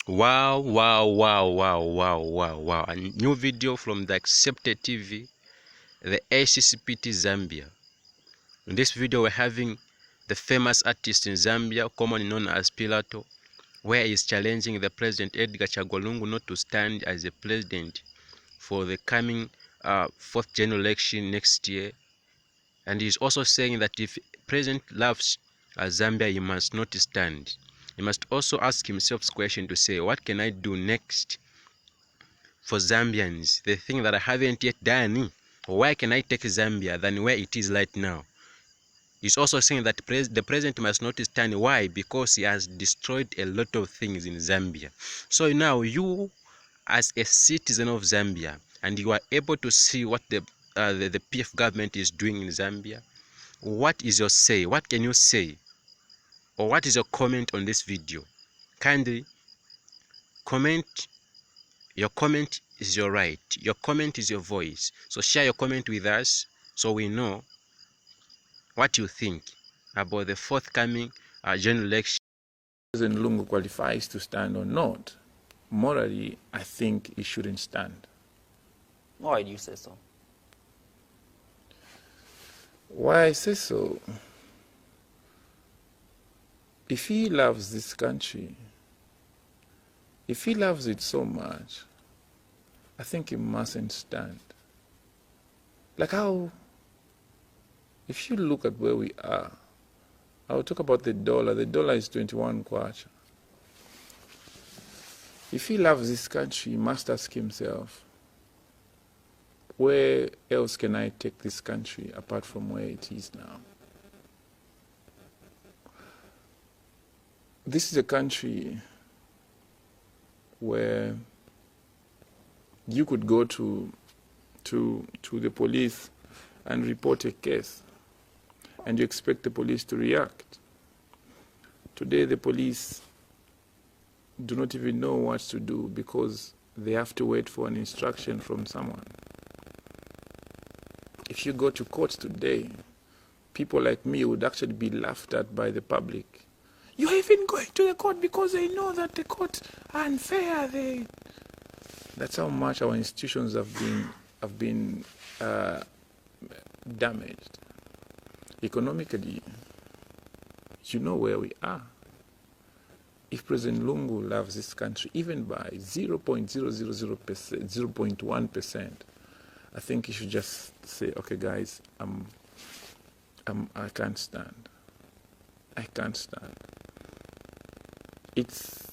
Wow, wow, wow, wow, wow, wow, wow. A new video from the Accepted TV, the ACCPT Zambia. In this video, we're having the famous artist in Zambia, commonly known as Pilato, where he's challenging the president Edgar Lungu not to stand as a president for the coming 4th general election next year. And he's also saying that if president loves Zambia, he must not stand. He must also ask himself the question to say, what can I do next for Zambians? The thing that I haven't yet done, where can I take Zambia than where it is right now? He's also saying that the president must not stand. Why? Because he has destroyed a lot of things in Zambia. So now you, as a citizen of Zambia, and you are able to see what the PF government is doing in Zambia, what is your say? What can you say? Or what is your comment on this video? Kindly comment. Your comment is your right. Your comment is your voice. So share your comment with us so we know what you think about the forthcoming general election. President Lungu qualifies to stand or not, morally, I think he shouldn't stand. Why do you say so? Why I say so? If he loves this country, if he loves it so much, I think he mustn't stand. Like how, if you look at where we are, I'll talk about the dollar. The dollar is 21 kwacha. If he loves this country, he must ask himself, where else can I take this country apart from where it is now? This is a country where you could go to the police and report a case, and you expect the police to react. Today the police do not even know what to do because they have to wait for an instruction from someone. If you go to court today, people like me would actually be laughed at by the public. You're even going to the court because they know that the court are unfair. That's how much our institutions have been damaged. Economically, you know where we are. If President Lungu loves this country, even by 0.000%, 0.1%, I think he should just say, okay guys, I can't stand. I can't stand. It's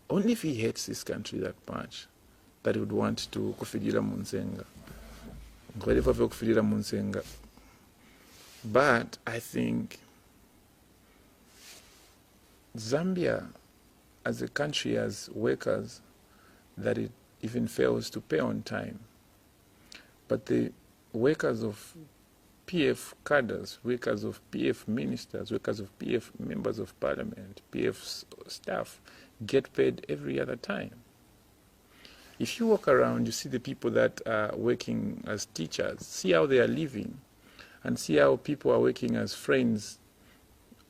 only if he hates this country that much that he would want to kufidira munsenga. But I think Zambia as a country has workers that it even fails to pay on time. But the workers of PF cadres, workers of PF ministers, workers of PF members of parliament, PF staff get paid every other time. If you walk around, you see the people that are working as teachers, see how they are living, and see how people are working as friends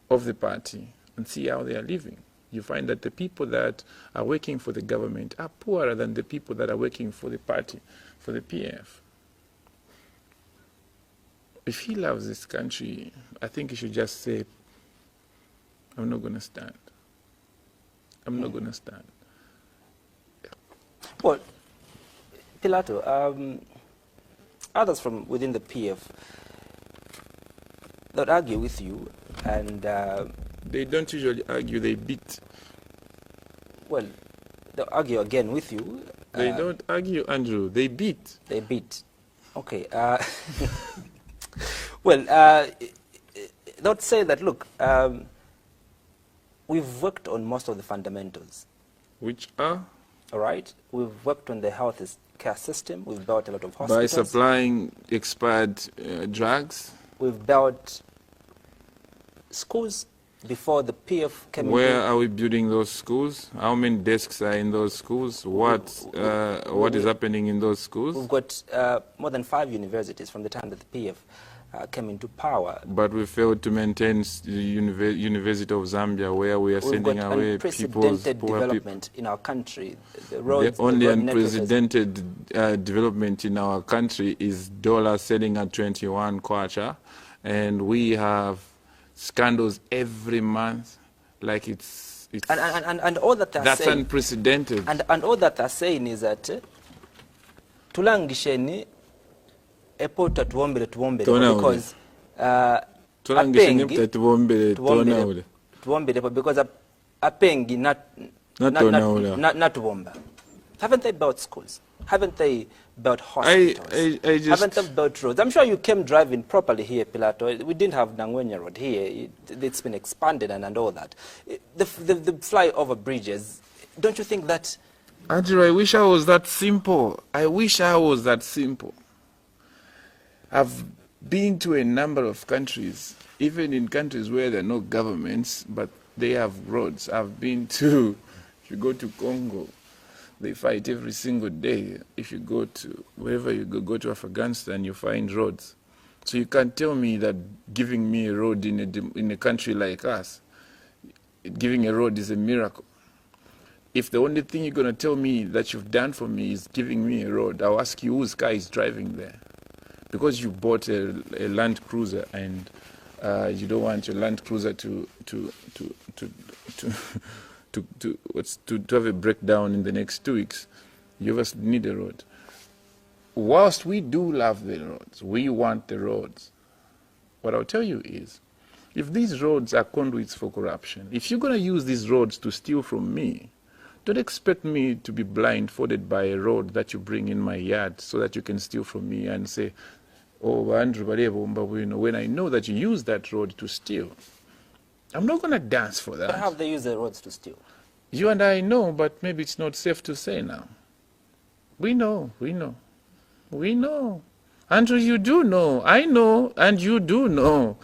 of the party, and see how they are living. You find that the people that are working for the government are poorer than the people that are working for the party, for the PF. If he loves this country, I think he should just say, I'm not going to stand. I'm not going to stand. Well, Pilato, others from within the PF that argue with you, and they don't usually argue, they beat. Well, they'll argue again with you. They don't argue, Andrew, they beat. They beat. Okay. Well, they'll say that, look, we've worked on most of the fundamentals. Which are? All right. We've worked on the health care system. We've built a lot of hospitals. By supplying expired drugs. We've built schools before the PF came in. Where are we building those schools? How many desks are in those schools? What is happening in those schools? We've got more than 5 universities from the time that the PF came into power. But we failed to maintain the University of Zambia, where we are sending away people's unprecedented development in our country. The roads, the only the road unprecedented development in our country is dollar selling at 21 kwacha, and we have scandals every month, like it's and all that that's saying, unprecedented. And all that they're saying is that tulangisheni epota tuombele because because apengi not tuomba. Haven't they built schools? Haven't they built hospitals? Haven't they built roads? I'm sure you came driving properly here, Pilato. We didn't have Nangwenya Road here. It's been expanded and all that. The flyover bridges, don't you think that... Andrew, I wish I was that simple. I wish I was that simple. I've been to a number of countries, even in countries where there are no governments, but they have roads. I've been to, if you go to Congo, they fight every single day. If you go to, wherever you go to Afghanistan, you find roads. So you can't tell me that giving me a road in a country like us, giving a road is a miracle. If the only thing you're going to tell me that you've done for me is giving me a road, I'll ask you whose car is driving there. Because you bought a Land Cruiser and you don't want your Land Cruiser to have a breakdown in the next 2 weeks, you just need a road. Whilst we do love the roads, we want the roads. What I'll tell you is, if these roads are conduits for corruption, if you're going to use these roads to steal from me, don't expect me to be blindfolded by a road that you bring in my yard so that you can steal from me and say, oh, Andrew, when I know that you use that road to steal. I'm not going to dance for that. But how have they used the roads to steal? You and I know, but maybe it's not safe to say now. We know. Andrew, you do know. I know, and you do know.